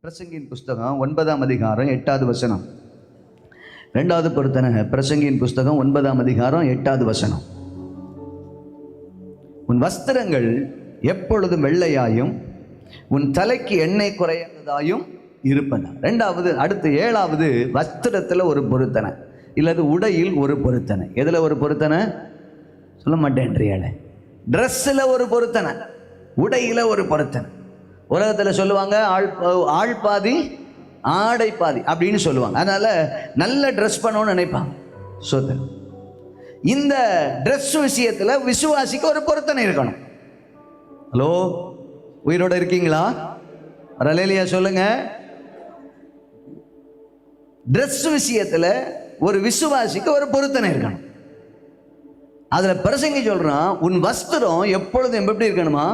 பிரசங்கியின் புஸ்தகம் 9ஆம் அதிகாரம் 8வது வசனம். 2வது பொருத்தனை. பிரசங்கியின் புஸ்தகம் 9ஆம் அதிகாரம் 8வது வசனம். உன் வஸ்திரங்கள் எப்பொழுதும் வெள்ளையாயும் உன் தலைக்கு எண்ணெய் குறையாததாயும் இருப்பதா. 2வது. அடுத்து 7வது, வஸ்திரத்தில் ஒரு பொருத்தனை, இல்லது உடையில் ஒரு பொருத்தனை. எதில் ஒரு பொருத்தனை சொல்ல மாட்டேன்றியால. ட்ரெஸ்ஸில் ஒரு பொருத்தனை, உடையில் ஒரு பொருத்தனை. உலகத்தில் சொல்லுவாங்க ஆள் பாதி ஆடை பாதி அப்படின்னு சொல்லுவாங்க. அதனால நல்ல ட்ரெஸ் பண்ணணும்னு நினைப்பாங்க. சோதனை. இந்த ட்ரெஸ் விஷயத்தில் விசுவாசிக்கு ஒரு பொருத்தனை இருக்கணும். ஹலோ, உயிரோட இருக்கீங்களா? ரலேலியா சொல்லுங்க. ட்ரெஸ் விஷயத்தில் ஒரு விசுவாசிக்கு ஒரு பொருத்தனை இருக்கணும். அதுல பிரசங்கி சொல்றான், உன் வஸ்திரம் எப்பொழுதும் எப்படி இருக்கணுமா?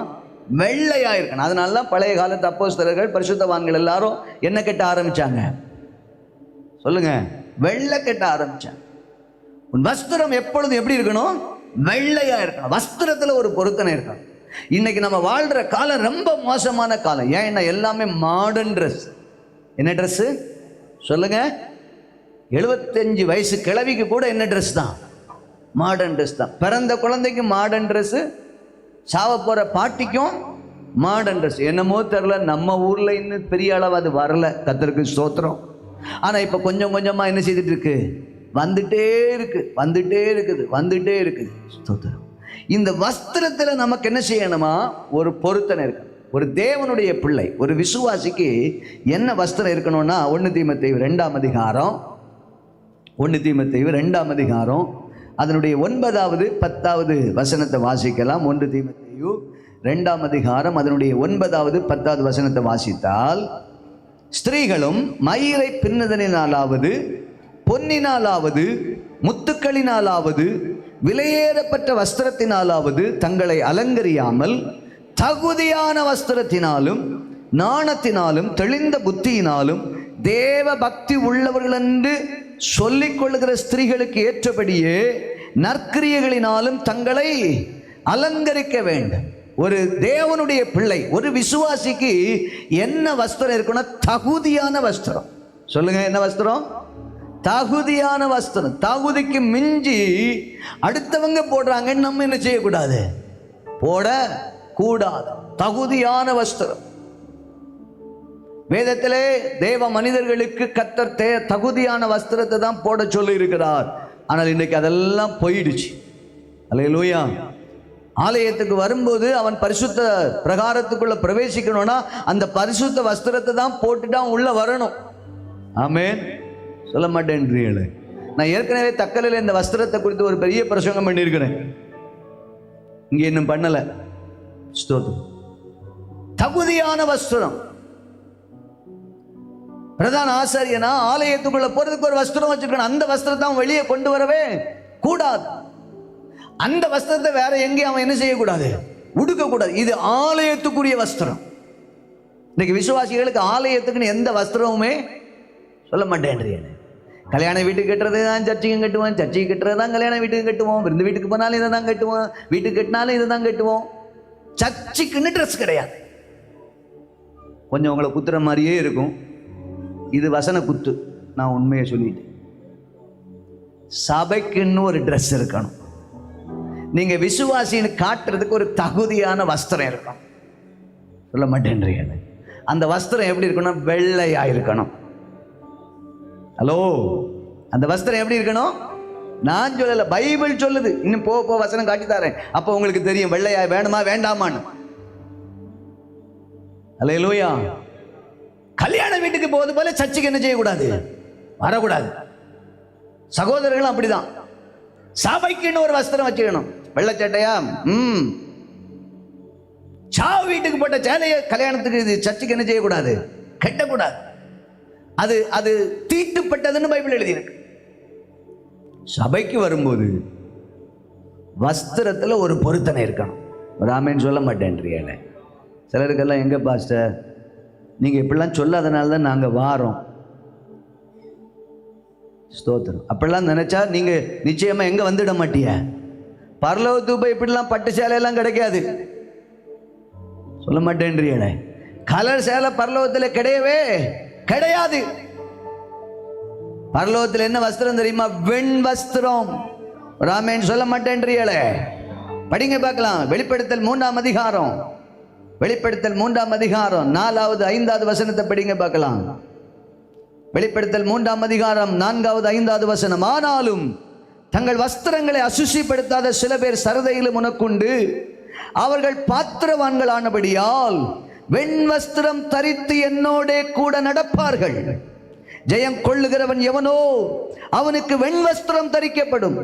வெள்ளையா இருக்கணும். அதனால தான் பழைய காலத்து அப்போஸ்தலர்கள் பரிசுத்தவான்கள் எல்லாரும் என்ன கட்ட ஆரம்பிச்சாங்க சொல்லுங்க? வெள்ளை கட்ட ஆரம்பிச்சாங்க. உன் வஸ்திரம் எப்பொழுதும் எப்படி இருக்கணும்? வெள்ளையா இருக்கணும். வஸ்திரத்துல ஒரு பொருத்தனை இருக்கணும். இன்னைக்கு நம்ம வாழ்ற காலம் ரொம்ப மோசமான காலம். ஏன்னா எல்லாமே மாடர்ன் ட்ரெஸ். என்ன ட்ரெஸ் சொல்லுங்க? 75 வயசு கிழவிக்கு கூட என்ன ட்ரெஸ் தான்? மாடர்ன் ட்ரெஸ் தான். பிறந்த குழந்தைக்கு மாடர்ன் ட்ரெஸ், சாவ போற பாட்டிக்கும் மாடர்ன் ட்ரெஸ். என்னமோ தெரியல, நம்ம ஊர்ல இன்னும் பெரிய அளவு அது வரல, கர்த்தருக்கு ஸ்தோத்திரம். ஆனா இப்ப கொஞ்சம் கொஞ்சமா என்ன செய்துட்டு இருக்கு? வந்துட்டே இருக்குது. ஸ்தோத்திரம். இந்த வஸ்திரத்துல நமக்கு என்ன செய்யணுமா? ஒரு பொருத்தனை இருக்கு. ஒரு தேவனுடைய பிள்ளை, ஒரு விசுவாசிக்கு என்ன வஸ்திரம் இருக்கணும்னா, 1 தீமோத்தேயு 2ஆம் அதிகாரம், 1 தீமோத்தேயு 2ஆம் அதிகாரம் அதனுடைய 9வது 10வது வசனத்தை வாசிக்கலாம். 1 தீமோத்தேயு 2ஆம் அதிகாரம் அதனுடைய 9வது 10வது வசனத்தை வாசித்தால், ஸ்திரீகளும் மயிரை பின்னுதலினாலாவது பொன்னினாலாவது முத்துக்களினாலாவது விலையேறப்பட்ட வஸ்திரத்தினாலாவது தங்களை அலங்கரியாமல் தகுதியான வஸ்திரத்தினாலும் நாணத்தினாலும் தெளிந்த புத்தியினாலும் தேவ பக்தி உள்ளவர்கள் என்று சொல்லிக் கொள்ளுகிற ஸ்திரீகளுக்கு ஏற்றபடியே நற்கிரியைகளினாலும் தங்களை அலங்கரிக்க வேண்டும். ஒரு தேவனுடைய பிள்ளை, ஒரு விசுவாசிக்கு என்ன வஸ்திரம் இருக்குன்னா? தகுதியான வஸ்திரம். சொல்லுங்க, என்ன வஸ்திரம்? தகுதியான வஸ்திரம். தகுதிக்கு மிஞ்சி அடுத்தவங்க போடுறாங்கன்னு நம்ம என்ன செய்யக்கூடாது? போடக்கூடாது. தகுதியான வஸ்திரம். வேதத்திலே தேவ மனிதர்களுக்கு கர்த்தர் தகுதியான வஸ்திரத்தை தான் போட சொல்லி இருக்கிறார். ஆனால் இன்னைக்கு அதெல்லாம் போயிடுச்சு. அல்லேலூயா. ஆலயத்துக்கு வரும்போது அவன் பரிசுத்த பிரகாரத்துக்குள்ள பிரவேசிக்கணும்னா அந்த பரிசுத்த வஸ்திரத்தை தான் போட்டுட்டு அவன் உள்ள வரணும். ஆமென். சொல்ல மாட்டேன்றீங்களே. நான் ஏற்கனவே தக்கலையில் இந்த வஸ்திரத்தை குறித்து ஒரு பெரிய பிரசங்கம் பண்ணியிருக்கிறேன். இங்க இன்னும் பண்ணல. ஸ்தோத்திரம். தகுதியான வஸ்திரம். பிரதான ஆசாரியனா ஆலயத்துக்குள்ள போறதுக்கு ஒரு வஸ்திரம் வச்சிருக்கணும். அந்த வஸ்திரத்தை அவன் வெளியே கொண்டு வரவே கூடாது. அந்த வஸ்திரத்தை வேற எங்கேயும் அவன் என்ன செய்யக்கூடாது? உடுக்க கூடாது. இது ஆலயத்துக்குரிய வஸ்திரம். இன்னைக்கு விசுவாசிகளுக்கு ஆலயத்துக்குன்னு எந்த வஸ்திரமுமே சொல்ல மாட்டேன்றீங்க. கல்யாண வீட்டுக்கு கட்டுறது தான் சர்ச்சைக்கும் கட்டுவோம், சர்ச்சைக்கு கட்டுறது தான் கல்யாண வீட்டுக்கு கட்டுவோம், விருந்து வீட்டுக்கு போனாலும் இதை தான் கட்டுவோம், வீட்டுக்கு கட்டினாலும் இதை தான் கட்டுவோம். சர்ச்சைக்குன்னு ட்ரெஸ் கிடையாது. கொஞ்சம் உங்களை குத்துற மாதிரியே இருக்கும். இது வசன குத்து. நான் உண்மையை சொல்லிட்டேன். சபைக்குன்னு ஒரு ட்ரெஸ் இருக்கணும். நீங்க விசுவாசின்னு காட்டுறதுக்கு ஒரு தகுதியான வஸ்திரம் இருக்கணும். சொல்ல மாட்டேன்றீங்க. அந்த வஸ்திரம் எப்படி இருக்கணும்? வெள்ளையா இருக்கணும். ஹலோ, அந்த வஸ்திரம் எப்படி இருக்கணும்? நான் சொல்லல, பைபிள் சொல்லுது. இன்னும் போ வசனம் காட்டி தரேன். அப்போ உங்களுக்கு தெரியும் வெள்ளையா வேணுமா வேண்டாமான்னு. அல்லேலூயா. கல்யாண வீட்டுக்கு போவது போல சர்ச்சுக்கு என்ன செய்யக்கூடாது? வரக்கூடாது. சகோதரர்களும் அப்படிதான். சபைக்குன்னு ஒரு வஸ்திரம் வச்சுக்கணும். வெள்ளச்சட்டையா? சாவு வீட்டுக்கு போட்ட சேலைய கல்யாணத்துக்கு சர்ச்சுக்கு என்ன செய்யக்கூடாது? கட்டக்கூடாது. அது தீட்டுப்பட்டதுன்னு பைபிள் எழுதியிருக்கு. சபைக்கு வரும்போது வஸ்திரத்துல ஒரு பொருத்தனை இருக்கணும். ஒரு ஆமேன்னு சொல்ல மாட்டேன்றீங்க. சிலருக்கெல்லாம் எங்க பாஸ்டர் நீங்க இப்படிலாம் சொல்லாதனால தான் நாங்க வாரோம். ஸ்தோத்திரம். அப்படிலாம் நினைச்சா நீங்க நிச்சயமா எங்க வந்துட மாட்டிய. பரலோகத்துக்கு போய் இப்படிலாம் பட்டு சேலையெல்லாம் கிடைக்காது. சொல்ல மாட்டேன்றீங்களே. கலர் சேலை பரலோகத்தில் கிடையவே கிடையாது. பரலோகத்தில் என்ன வஸ்திரம் தெரியுமா? வெண் வஸ்திரம். ராமேன் சொல்ல மாட்டேன்றீங்களே, படிங்க பார்க்கலாம். வெளிப்படுத்தல் 3ஆம் அதிகாரம், வெளிப்படுத்தல் 3ஆம் அதிகாரம் 4வது 5வது வசனத்தை படிங்க பார்க்கலாம். வெளிப்படுத்தல் 3ஆம் அதிகாரம் 4வது 5வது வசனம். ஆனாலும் தங்கள் வஸ்திரங்களை அசுசிப்படுத்தாத சில பேர் சரதையிலும் உனக்குண்டு, அவர்கள் பாத்திரவான்கள் ஆனபடியால் வெண் வஸ்திரம் தரித்து என்னோட கூட நடப்பார்கள். ஜெயம் கொள்ளுகிறவன் எவனோ அவனுக்கு வெண் வஸ்திரம் தரிக்கப்படும்.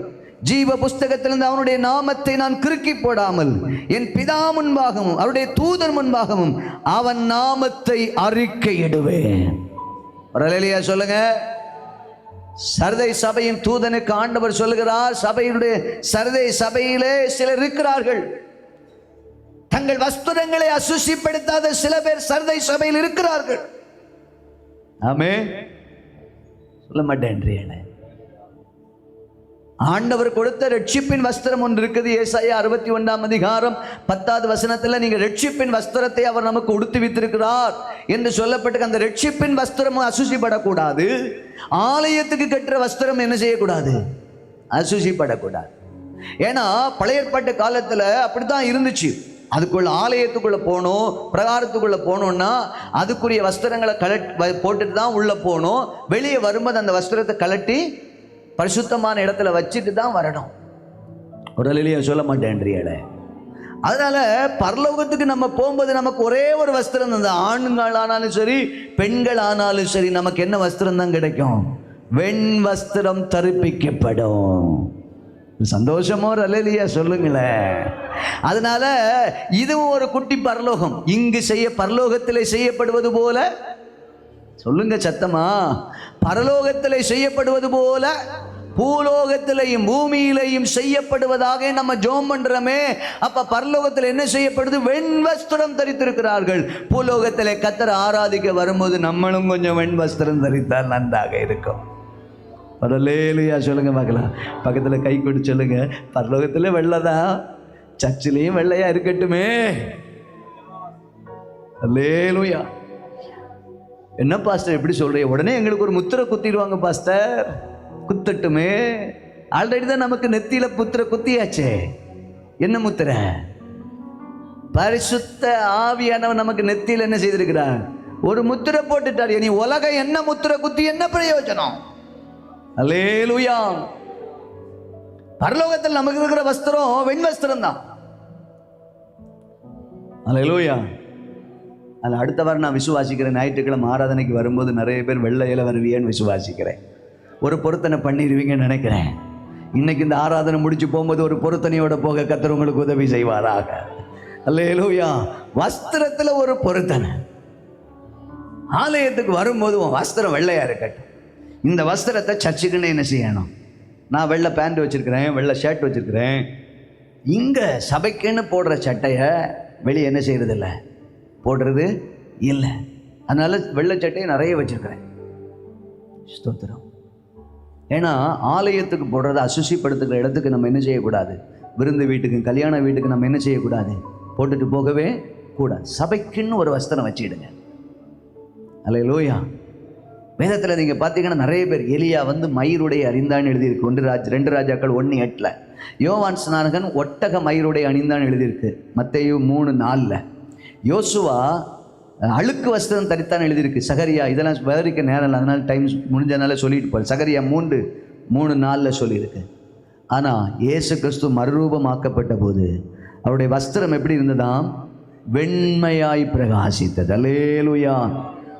ஜீவ புஸ்தகத்திலிருந்து அவனுடைய நாமத்தை நான் கிறுக்கி போடாமல் என் பிதா முன்பாகவும் அவருடைய தூதர் முன்பாகவும் அவன் நாமத்தை அறிக்கையிடுவேன். அல்லேலூயா சொல்லுங்க. சரதை சபையின் தூதனுக்கு ஆண்டவர் சொல்லுகிறார், சபையினுடைய சரதை சபையிலே சிலர் இருக்கிறார்கள், தங்கள் வஸ்திரங்களை அசுசிப்படுத்தாத சில பேர் சரதை சபையில் இருக்கிறார்கள். ஆமென். சொல்ல மாட்டேன். ஆண்டவர் கொடுத்த ரட்சிப்பின் வஸ்திரம் ஒன்று இருக்குது. ஏசாயா 61ஆம் அதிகாரம் 10வது வசனத்தில் நீங்க ரட்சிப்பின் வஸ்திரத்தை அவர் நமக்கு உடுத்தி வைத்திருக்கிறார் என்று சொல்லப்பட்டு, அந்த ரட்சிப்பின் வஸ்திரமும் அசுசிப்படக்கூடாது. ஆலயத்துக்கு கட்டுற வஸ்திரம் என்ன செய்யக்கூடாது? அசுசிப்படக்கூடாது. ஏன்னா பழைய ஏற்பாட்டு காலத்தில் அப்படித்தான் இருந்துச்சு. அதுக்குள்ள ஆலயத்துக்குள்ள போகணும், பிரகாரத்துக்குள்ள போகணும்னா அதுக்குரிய வஸ்திரங்களை போட்டுட்டு தான் உள்ள போகணும். வெளியே வரும்போது அந்த வஸ்திரத்தை கலட்டி பரிசுத்தமான இடத்துல வச்சுட்டு தான் வரணும். ஒரு அல்லேலூயா சொல்ல மாட்டேன்றீங்களே. அதனால பரலோகத்துக்கு நம்ம போகும்போது நமக்கு ஒரே ஒரு வஸ்திரம் தான். ஆண்கள் ஆனாலும் சரி, பெண்கள் ஆனாலும் சரி, நமக்கு என்ன வஸ்திரம் தான் கிடைக்கும்? வெண் வஸ்திரம் தரிப்பிக்கப்படும். சந்தோஷமோ ஒரு அல்லேலூயா சொல்லுங்களேன். அதனால இதுவும் ஒரு குட்டி பரலோகம். இங்கு பரலோகத்திலே செய்யப்படுவது போல, சொல்லுங்க சத்தமா, பரலோகத்திலே செய்யப்படுவது போல பூலோகத்திலையும் பூமியிலையும் செய்யப்படுவதாக நம்ம ஜெபம் பண்றோமே. அப்ப பரலோகத்தில் என்ன செய்யப்படுது? வெண் வஸ்திரம் தரித்திருக்கிறார்கள். பூலோகத்திலே கர்த்தரை ஆராதிக்க வரும்போது நம்மளும் கொஞ்சம் வெண் வஸ்திரம் தரித்தால் நன்றாக இருக்கும். அல்லேலூயா சொல்லுங்க பார்க்கலாம். பக்கத்துல கை கொடு சொல்லுங்க, பரலோகத்துல வெள்ளைதான், சர்ச்சிலையும் வெள்ளையா இருக்கட்டுமே. அல்லேலூயா. என்ன பாஸ்டர் எப்படி சொல்றீங்க? உடனே எங்களுக்கு ஒரு முத்திரை குத்திடுவாங்க பாஸ்டர். குத்தட்டுமே, ஆல்ரெடி தான் நமக்கு நெத்தியில முத்திரை குத்தியாச்சே. என்ன முத்திரை? பரிசுத்த ஆவியானவன் நமக்கு நெத்தியில என்ன செய்திருக்கிறார்? ஒரு முத்திரை போட்டுட்டார். நீ உலகம் என்ன முத்திரை குத்தி என்ன பிரயோஜனம்? அல்லேலூயா. பரலோகத்தில் நமக்கு இருக்கிற வஸ்திரம் வெண் வஸ்திரம் தான். அல்லேலூயா. அதில் அடுத்த வாரம் நான் விசுவாசிக்கிறேன், ஞாயிற்றுக்கிழமை ஆராதனைக்கு வரும்போது நிறைய பேர் வெள்ளையில வருவீங்கன்னு விசுவாசிக்கிறேன். ஒரு பொருத்தனை பண்ணிடுவீங்கன்னு நினைக்கிறேன். இன்னைக்கு இந்த ஆராதனை முடிச்சு போகும்போது ஒரு பொருத்தனையோட போக கர்த்தர் உங்களுக்கு உதவி செய்வாராக. அல்லேலூயா. வஸ்திரத்தில் ஒரு பொருத்தனை. ஆலயத்துக்கு வரும்போது உன் வஸ்திரம் வெள்ளையா இருக்கட்டும். இந்த வஸ்திரத்தை சர்ச்சுக்குன்னு என்ன செய்யணும்? நான் வெள்ளை பேண்ட் வச்சிருக்கிறேன், வெள்ளை ஷர்ட் வச்சிருக்கிறேன். இங்கே சபைக்குன்னு போடுற சட்டையை வெளியே என்ன செய்யறதில்லை, போடுறது இல்லை. அதனால வெள்ளை சட்டையை நிறைய வச்சிருக்கிறேன். ஸ்தோத்திரம். ஏன்னா ஆலயத்துக்கு போடுறத அசுசிப்படுத்துகிற இடத்துக்கு நம்ம என்ன செய்யக்கூடாது? விருந்து வீட்டுக்கு, கல்யாண வீட்டுக்கு நம்ம என்ன செய்யக்கூடாது? போட்டுட்டு போகவே கூடாது. சபைக்குன்னு ஒரு வஸ்திரம் வச்சுடுங்க. அல்லேலூயா. வேதத்தில் நீங்கள் பார்த்தீங்கன்னா நிறைய பேர், எலியா வந்து மயிருடைய அணிந்தான்னு எழுதியிருக்கு 2 ராஜாக்கள் 1:8. யோவான் ஸ்நானகன் ஒட்டக மயிருடைய அணிந்தான்னு எழுதியிருக்கு மத்தேயு 3:4. யோசுவா அழுக்கு வஸ்திரம் தரித்தான் எழுதியிருக்கு. சகரியா, இதெல்லாம் விவரிக்க நேரம் இல்லை, அதனால டைம் முடிஞ்சதுனால சொல்லிட்டு போகிறேன். சகரியா 3:4 சொல்லியிருக்கு. ஆனால் இயேசு கிறிஸ்து மறுரூபமாக்கப்பட்ட போது அவருடைய வஸ்திரம் எப்படி இருந்ததாம்? வெண்மையாய் பிரகாசித்தது. அல்லேலூயா.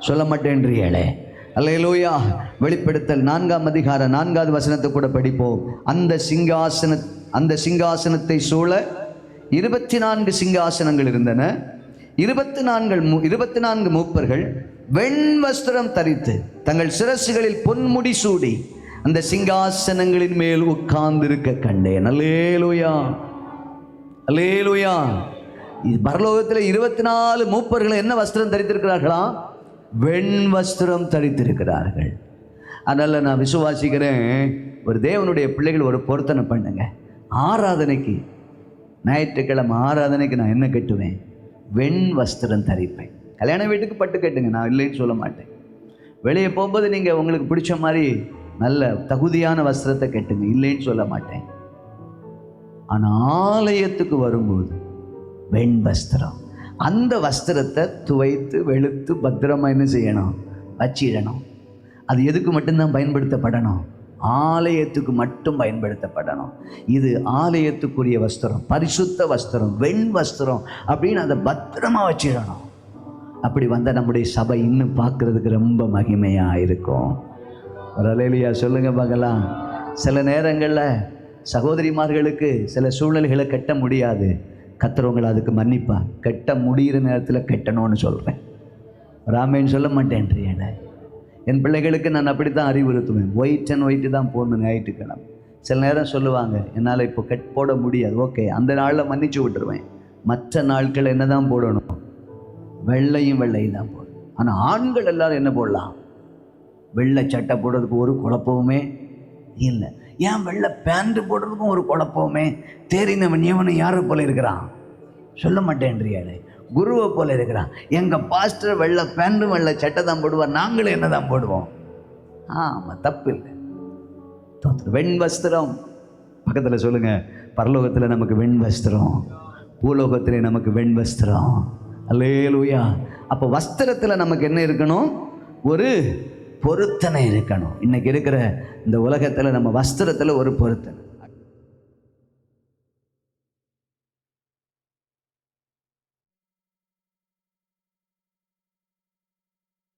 சொல்ல மாட்டேன்றீங்களே. அல்லேலூயா. வெளிப்படுத்தல் 4ஆம் அதிகாரம் 4வது வசனத்தை கூட படிப்போம். அந்த சிங்காசனத்தை சூழ 24 சிங்காசனங்கள் இருந்தன. 24 மூப்பர்கள் வெண் வஸ்திரம் தரித்து தங்கள் சிரசுகளில் பொன்முடி சூடி அந்த சிங்காசனங்களின் மேல் உட்கார்ந்திருக்க கண்டேன். அல்லேலூயா. அல்லேலூயா. பரலோகத்தில் 24 மூப்பர்கள் என்ன வஸ்திரம் தரித்திருக்கிறார்களா? வெண் வஸ்திரம் தரித்திருக்கிறார்கள். அதனால நான் விசுவாசிக்கிறேன், ஒரு தேவனுடைய பிள்ளைகள் ஒரு பொருத்தனை பண்ணுங்க. ஞாயிற்றுக்கிழமை ஆராதனைக்கு நான் என்ன கட்டுவேன்? வெண் வஸ்திரம் தரிப்பேன். கல்யாண வீட்டுக்கு பட்டு கட்டுங்க, நான் இல்லைன்னு சொல்ல மாட்டேன். வெளியே போகும்போது நீங்கள் உங்களுக்கு பிடிச்ச மாதிரி நல்ல தகுதியான வஸ்திரத்தை கட்டுங்க, இல்லைன்னு சொல்ல மாட்டேன். ஆனால் ஆலயத்துக்கு வரும்போது வெண் வஸ்திரம், அந்த வஸ்திரத்தை துவைத்து வெளுத்து பத்திரமா என்ன செய்யணும்? வச்சிடணும். அது எதுக்கு மட்டும்தான் பயன்படுத்தப்படணும்? ஆலயத்துக்கு மட்டும் பயன்படுத்தப்படணும். இது ஆலயத்துக்குரிய வஸ்திரம், பரிசுத்த வஸ்திரம், வெண் வஸ்திரம் அப்படின்னு அதை பத்திரமா வச்சிடணும். அப்படி வந்தால் நம்முடைய சபை இன்னும் பார்க்கறதுக்கு ரொம்ப மகிமையாக இருக்கும். ஒரு அல்லேலூயா சொல்லுங்க பார்க்கலாம். சில நேரங்களில் சகோதரிமார்களுக்கு சில சூழ்நிலைகளை கட்ட முடியாது. கர்த்தர் அதுக்கு மன்னிப்பா. கட்ட முடிகிற நேரத்தில் கட்டணும்னு சொல்கிறேன். ராமேன்னு சொல்ல மாட்டேன்றீங்க. என் பிள்ளைகளுக்கு நான் அப்படி தான் அறிவுறுத்துவேன். ஒயிட் அண்ட் ஒயிட்டு தான் போடணும் ஞாயிற்றுக்கிழமை. சில நேரம் சொல்லுவாங்க என்னால் இப்போ போட முடியாது. ஓகே, அந்த நாளில் மன்னிச்சு விட்டுருவேன். மற்ற நாட்கள் என்ன தான் போடணும்? வெள்ளையும் தான் போடணும். ஆனால் ஆண்கள் எல்லாரும் என்ன போடலாம்? வெள்ளை சட்டை போடுறதுக்கு ஒரு குழப்பமுமே இல்லை. ஏன் வெள்ளை பேண்ட் போடுறதுக்கும் ஒரு குழப்பமே? தேறினவன் எவனும் யாரை போல இருக்கிறான்? சொல்ல மாட்டேன்றியாரு. குருவை போல இருக்கிறான். எங்கள் பாஸ்டர் வெள்ளை பேண்ட்டும் வெள்ளை சட்டை தான் போடுவார், நாங்களும் என்ன தான் போடுவோம். ஆமாம், தப்பு இல்லை. வெண் வஸ்திரம் பக்கத்தில் சொல்லுங்க. பரலோகத்தில் நமக்கு வெண் வஸ்திரம், பூலோகத்திலே நமக்கு வெண் வஸ்திரம். அல்லேலூயா. அப்போ வஸ்திரத்தில் நமக்கு என்ன இருக்கணும்? ஒரு பொருத்தனை இருக்கணும். இன்னைக்கு இருக்கிற இந்த உலகத்தில் நம்ம வஸ்திரத்தில் ஒரு பொருத்தனை.